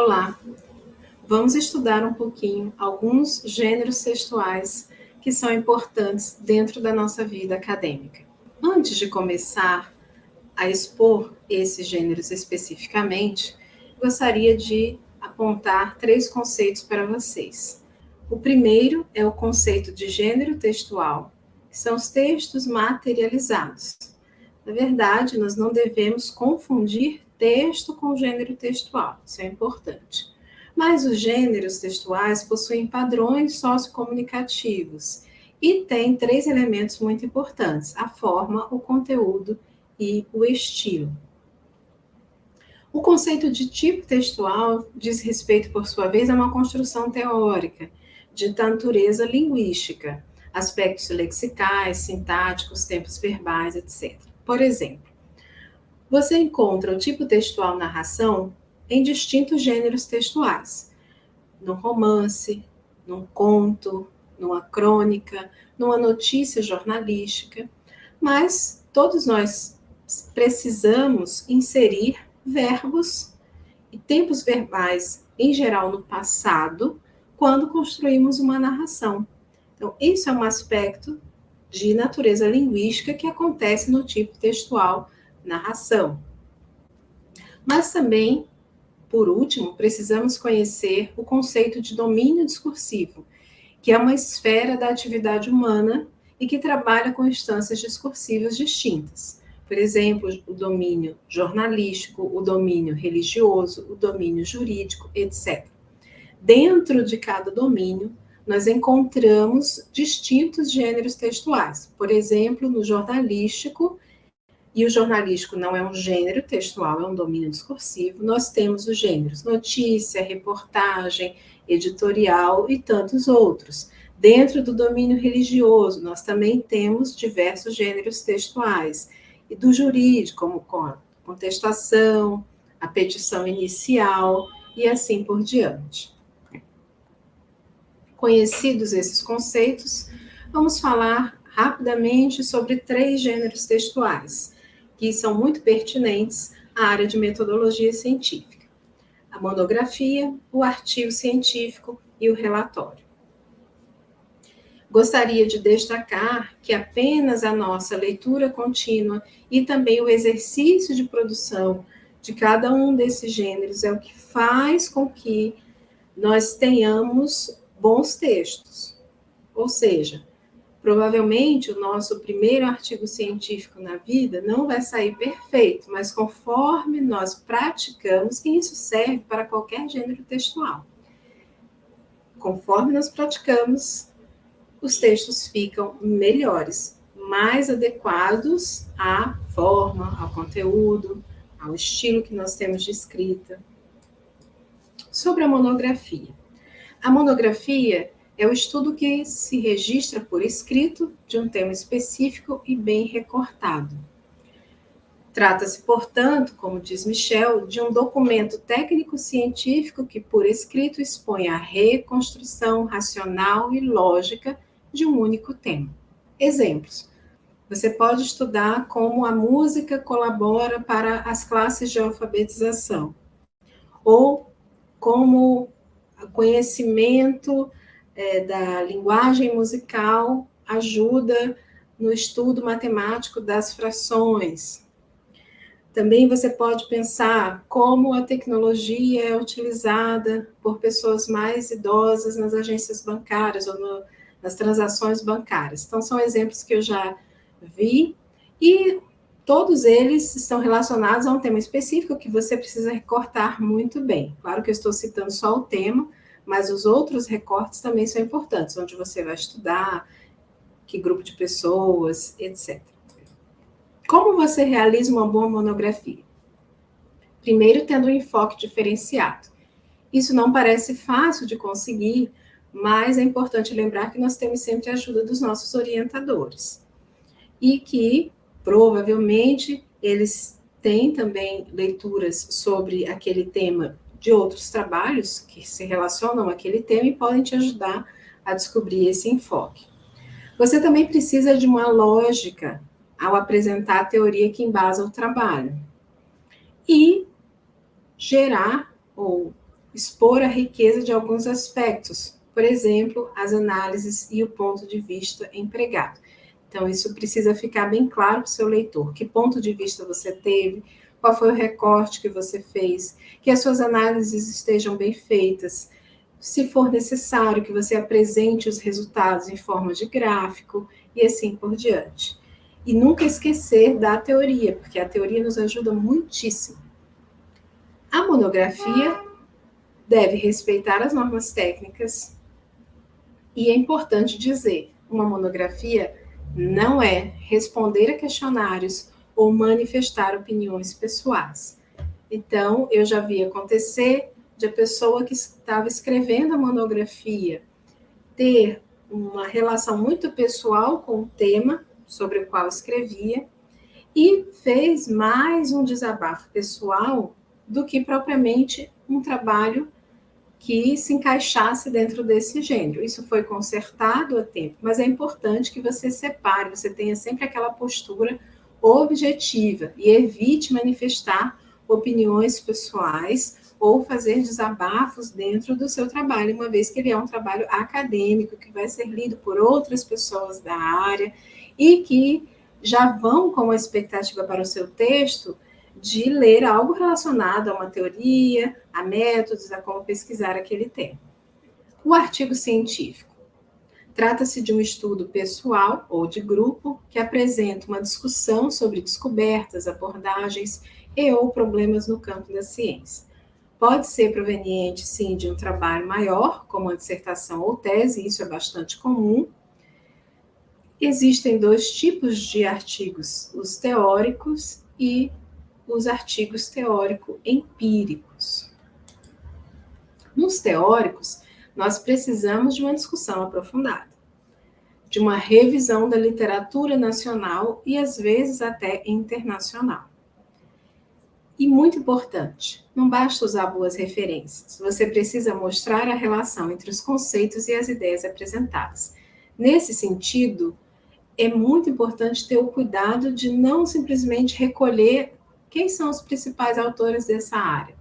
Olá, vamos estudar um pouquinho alguns gêneros textuais que são importantes dentro da nossa vida acadêmica. Antes de começar a expor esses gêneros especificamente, gostaria de apontar 3 conceitos para vocês. O primeiro é o conceito de gênero textual, que são os textos materializados. Na verdade, nós não devemos confundir texto com gênero textual, isso é importante. Mas os gêneros textuais possuem padrões sociocomunicativos e têm 3 elementos muito importantes: a forma, o conteúdo e o estilo. O conceito de tipo textual diz respeito, por sua vez, a uma construção teórica de natureza linguística, aspectos lexicais, sintáticos, tempos verbais, etc. Por exemplo, você encontra o tipo textual narração em distintos gêneros textuais: num romance, num conto, numa crônica, numa notícia jornalística, mas todos nós precisamos inserir verbos e tempos verbais, em geral no passado, quando construímos uma narração. Então, isso é um aspecto de natureza linguística que acontece no tipo textual narração. Mas também, por último, precisamos conhecer o conceito de domínio discursivo, que é uma esfera da atividade humana e que trabalha com instâncias discursivas distintas. Por exemplo, o domínio jornalístico, o domínio religioso, o domínio jurídico, etc. Dentro de cada domínio, nós encontramos distintos gêneros textuais. Por exemplo, no jornalístico, e o jornalístico não é um gênero textual, é um domínio discursivo, nós temos os gêneros notícia, reportagem, editorial e tantos outros. Dentro do domínio religioso, nós também temos diversos gêneros textuais. E do jurídico, como a contestação, a petição inicial e assim por diante. Conhecidos esses conceitos, vamos falar rapidamente sobre 3 gêneros textuais, que são muito pertinentes à área de metodologia científica: a monografia, o artigo científico e o relatório. Gostaria de destacar que apenas a nossa leitura contínua e também o exercício de produção de cada um desses gêneros é o que faz com que nós tenhamos bons textos. Ou seja, provavelmente o nosso primeiro artigo científico na vida não vai sair perfeito, mas conforme nós praticamos, e isso serve para qualquer gênero textual, conforme nós praticamos, os textos ficam melhores, mais adequados à forma, ao conteúdo, ao estilo que nós temos de escrita. Sobre a monografia. A monografia é o estudo que se registra por escrito de um tema específico e bem recortado. Trata-se, portanto, como diz Michel, de um documento técnico-científico que, por escrito, expõe a reconstrução racional e lógica de um único tema. Exemplos. Você pode estudar como a música colabora para as classes de alfabetização, ou como o conhecimento da linguagem musical ajuda no estudo matemático das frações. Também você pode pensar como a tecnologia é utilizada por pessoas mais idosas nas agências bancárias ou nas transações bancárias. Então, são exemplos que eu já vi e todos eles estão relacionados a um tema específico que você precisa recortar muito bem. Claro que eu estou citando só o tema, mas os outros recortes também são importantes, onde você vai estudar, que grupo de pessoas, etc. Como você realiza uma boa monografia? Primeiro, tendo um enfoque diferenciado. Isso não parece fácil de conseguir, mas é importante lembrar que nós temos sempre a ajuda dos nossos orientadores. E que, provavelmente, eles têm também leituras sobre aquele tema de outros trabalhos que se relacionam àquele tema e podem te ajudar a descobrir esse enfoque. Você também precisa de uma lógica ao apresentar a teoria que embasa o trabalho. E gerar ou expor a riqueza de alguns aspectos, por exemplo, as análises e o ponto de vista empregado. Então, isso precisa ficar bem claro para o seu leitor. Que ponto de vista você teve, qual foi o recorte que você fez, que as suas análises estejam bem feitas. Se for necessário, que você apresente os resultados em forma de gráfico e assim por diante. E nunca esquecer da teoria, porque a teoria nos ajuda muitíssimo. A monografia deve respeitar as normas técnicas e é importante dizer, uma monografia não é responder a questionários ou manifestar opiniões pessoais. Então, eu já vi acontecer de a pessoa que estava escrevendo a monografia ter uma relação muito pessoal com o tema sobre o qual escrevia e fez mais um desabafo pessoal do que propriamente um trabalho que se encaixasse dentro desse gênero. Isso foi consertado a tempo, mas é importante que você separe, você tenha sempre aquela postura objetiva e evite manifestar opiniões pessoais ou fazer desabafos dentro do seu trabalho, uma vez que ele é um trabalho acadêmico, que vai ser lido por outras pessoas da área e que já vão com a expectativa para o seu texto de ler algo relacionado a uma teoria, a métodos, a como pesquisar aquele tema. O artigo científico. Trata-se de um estudo pessoal ou de grupo que apresenta uma discussão sobre descobertas, abordagens e ou problemas no campo da ciência. Pode ser proveniente, sim, de um trabalho maior, como uma dissertação ou tese, isso é bastante comum. Existem dois tipos de artigos, os teóricos e os artigos teórico-empíricos. Nos teóricos, nós precisamos de uma discussão aprofundada, de uma revisão da literatura nacional e, às vezes, até internacional. E muito importante, não basta usar boas referências, você precisa mostrar a relação entre os conceitos e as ideias apresentadas. Nesse sentido, é muito importante ter o cuidado de não simplesmente recolher quem são os principais autores dessa área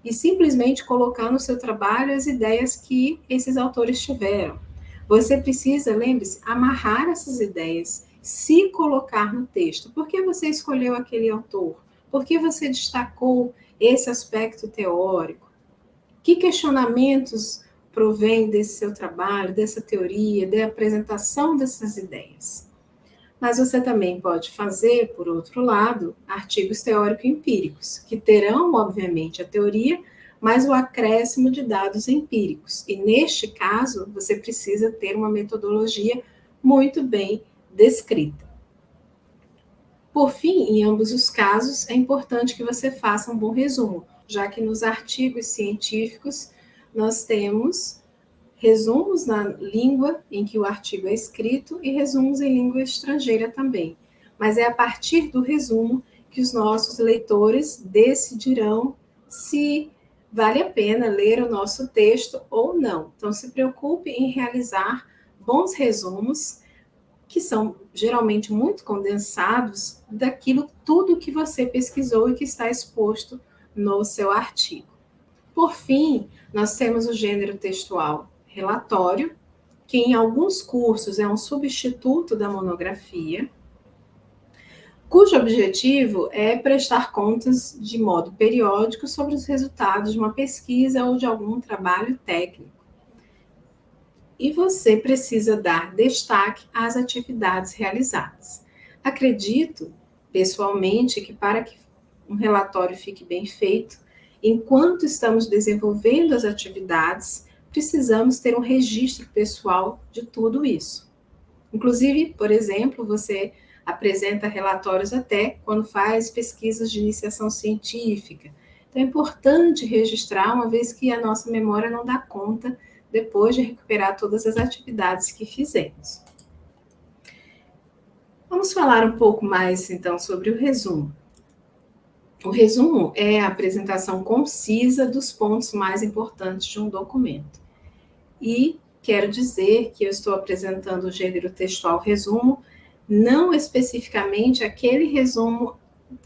e simplesmente colocar no seu trabalho as ideias que esses autores tiveram. Você precisa, lembre-se, amarrar essas ideias, se colocar no texto. Por que você escolheu aquele autor? Por que você destacou esse aspecto teórico? Que questionamentos provém desse seu trabalho, dessa teoria, da apresentação dessas ideias? Mas você também pode fazer, por outro lado, artigos teórico-empíricos, que terão, obviamente, a teoria, mas o acréscimo de dados empíricos. E, neste caso, você precisa ter uma metodologia muito bem descrita. Por fim, em ambos os casos, é importante que você faça um bom resumo, já que nos artigos científicos nós temos resumos na língua em que o artigo é escrito e resumos em língua estrangeira também. Mas é a partir do resumo que os nossos leitores decidirão se vale a pena ler o nosso texto ou não. Então, se preocupe em realizar bons resumos, que são geralmente muito condensados daquilo tudo que você pesquisou e que está exposto no seu artigo. Por fim, nós temos o gênero textual relatório, que em alguns cursos é um substituto da monografia, cujo objetivo é prestar contas de modo periódico sobre os resultados de uma pesquisa ou de algum trabalho técnico. E você precisa dar destaque às atividades realizadas. Acredito, pessoalmente, que para que um relatório fique bem feito, enquanto estamos desenvolvendo as atividades, precisamos ter um registro pessoal de tudo isso. Inclusive, por exemplo, você apresenta relatórios até quando faz pesquisas de iniciação científica. Então, é importante registrar, uma vez que a nossa memória não dá conta depois de recuperar todas as atividades que fizemos. Vamos falar um pouco mais, então, sobre o resumo. O resumo é a apresentação concisa dos pontos mais importantes de um documento. E quero dizer que eu estou apresentando o gênero textual resumo, não especificamente aquele resumo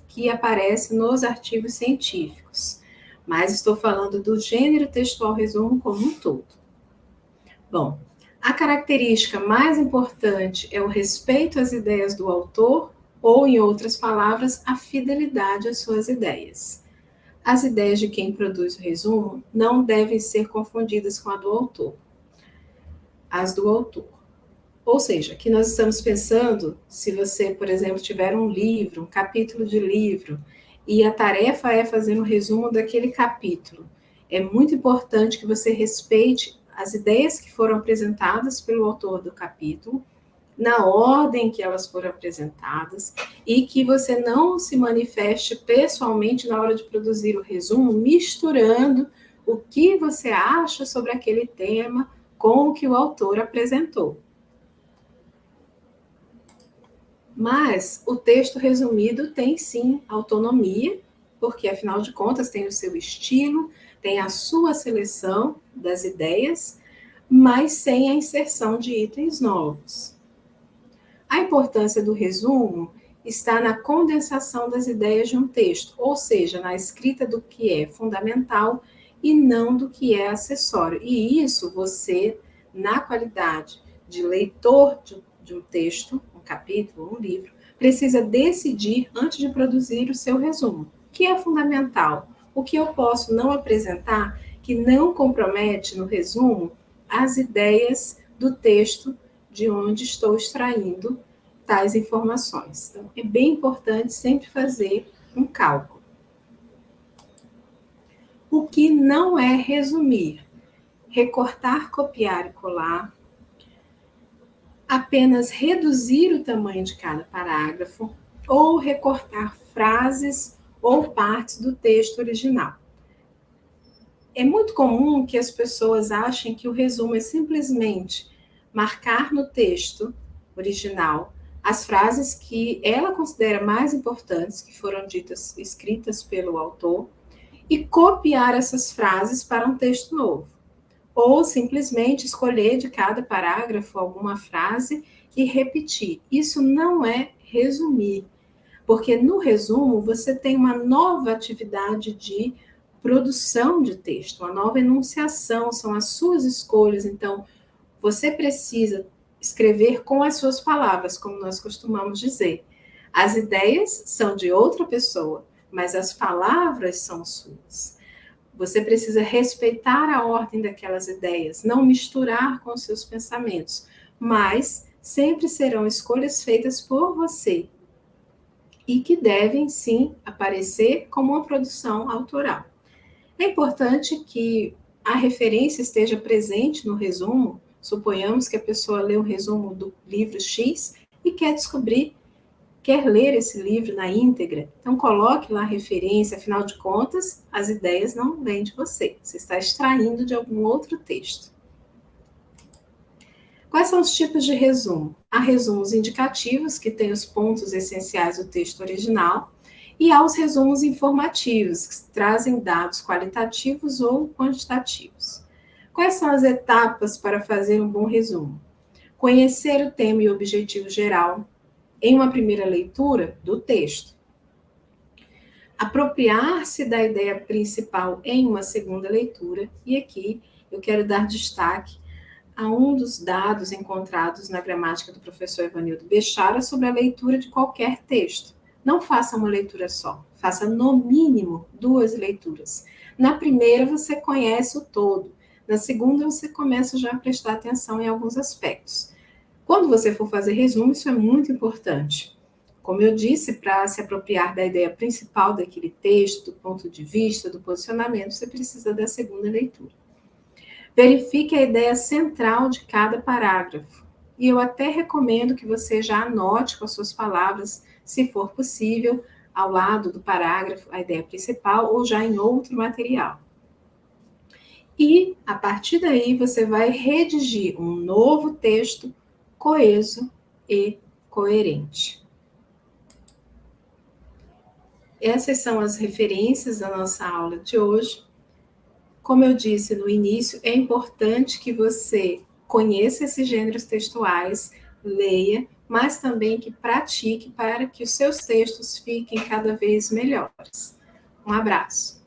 que aparece nos artigos científicos, mas estou falando do gênero textual resumo como um todo. Bom, a característica mais importante é o respeito às ideias do autor, ou, em outras palavras, a fidelidade às suas ideias. As ideias de quem produz o resumo não devem ser confundidas com as do autor. Ou seja, aqui nós estamos pensando, se você, por exemplo, tiver um livro, um capítulo de livro, e a tarefa é fazer um resumo daquele capítulo, é muito importante que você respeite as ideias que foram apresentadas pelo autor do capítulo, na ordem que elas foram apresentadas, e que você não se manifeste pessoalmente na hora de produzir o resumo, misturando o que você acha sobre aquele tema com o que o autor apresentou. Mas o texto resumido tem sim autonomia, porque afinal de contas tem o seu estilo, tem a sua seleção das ideias, mas sem a inserção de itens novos. A importância do resumo está na condensação das ideias de um texto, ou seja, na escrita do que é fundamental e não do que é acessório. E isso você, na qualidade de leitor de um texto, um capítulo, um livro, precisa decidir antes de produzir o seu resumo. O que é fundamental? O que eu posso não apresentar que não compromete no resumo as ideias do texto de onde estou extraindo tais informações. Então, é bem importante sempre fazer um cálculo. O que não é resumir? Recortar, copiar e colar, apenas reduzir o tamanho de cada parágrafo ou recortar frases ou partes do texto original. É muito comum que as pessoas achem que o resumo é simplesmente marcar no texto original as frases que ela considera mais importantes, que foram ditas, escritas pelo autor, e copiar essas frases para um texto novo. Ou simplesmente escolher de cada parágrafo alguma frase e repetir. Isso não é resumir, porque no resumo você tem uma nova atividade de produção de texto, uma nova enunciação, são as suas escolhas. Então, você precisa escrever com as suas palavras, como nós costumamos dizer. As ideias são de outra pessoa, mas as palavras são suas. Você precisa respeitar a ordem daquelas ideias, não misturar com seus pensamentos, mas sempre serão escolhas feitas por você e que devem, sim, aparecer como uma produção autoral. É importante que a referência esteja presente no resumo. Suponhamos que a pessoa lê um resumo do livro X e quer ler esse livro na íntegra. Então, coloque lá a referência, afinal de contas, as ideias não vêm de você. Você está extraindo de algum outro texto. Quais são os tipos de resumo? Há resumos indicativos, que têm os pontos essenciais do texto original, e há os resumos informativos, que trazem dados qualitativos ou quantitativos. Quais são as etapas para fazer um bom resumo? Conhecer o tema e o objetivo geral em uma primeira leitura do texto. Apropriar-se da ideia principal em uma segunda leitura, e aqui eu quero dar destaque a um dos dados encontrados na gramática do professor Evanildo Bechara sobre a leitura de qualquer texto. Não faça uma leitura só, faça no mínimo 2 leituras. Na primeira você conhece o todo, na segunda você começa já a prestar atenção em alguns aspectos. Quando você for fazer resumo, isso é muito importante. Como eu disse, para se apropriar da ideia principal daquele texto, do ponto de vista, do posicionamento, você precisa da segunda leitura. Verifique a ideia central de cada parágrafo. E eu até recomendo que você já anote com as suas palavras, se for possível, ao lado do parágrafo, a ideia principal ou já em outro material. E, a partir daí, você vai redigir um novo texto coeso e coerente. Essas são as referências da nossa aula de hoje. Como eu disse no início, é importante que você conheça esses gêneros textuais, leia, mas também que pratique para que os seus textos fiquem cada vez melhores. Um abraço.